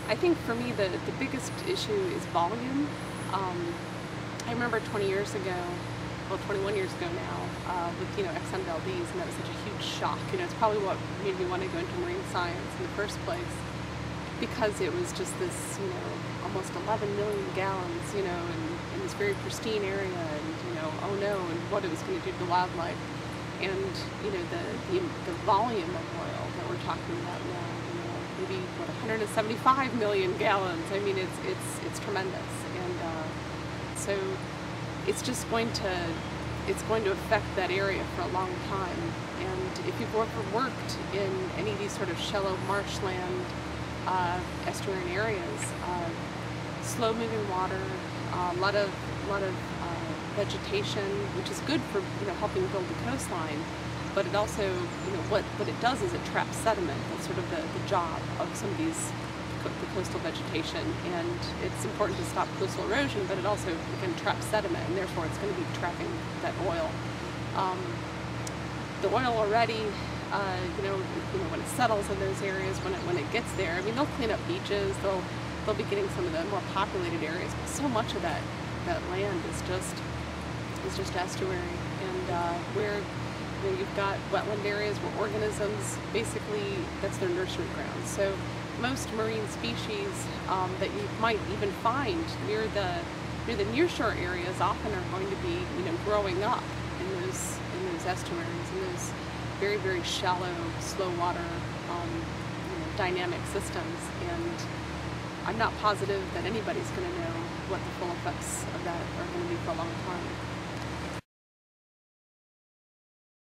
I think for me the biggest issue is volume. I remember 20 years ago, well 21 years ago now, with Exxon Valdez, and that was such a huge shock. It's probably what made me want to go into marine science in the first place, because it was just this almost 11 million gallons, in this very pristine area, and oh no, and what it was going to do to wildlife, and the volume of oil that we're talking about now, maybe what 175 million gallons. I mean, it's tremendous, and so it's just going to affect that area for a long time. And if you've ever worked in any of these sort of shallow marshland estuarine areas, slow-moving water, a lot of vegetation, which is good for helping build the coastline, but it also what it does is it traps sediment. That's sort of the job of some of these the coastal vegetation, and it's important to stop coastal erosion, but it also can trap sediment, and therefore it's going to be trapping that oil. The oil already, when it settles in those areas, when it gets there, I mean, they'll clean up beaches, they'll be getting some of the more populated areas, but so much of that land is just estuary, and where you've got wetland areas where organisms, basically that's their nursery ground. So most marine species that you might even find near the nearshore areas often are going to be growing up in those estuaries, in those very, very shallow, slow water dynamic systems. And I'm not positive that anybody's going to know what the full effects of that are going to be for a long time.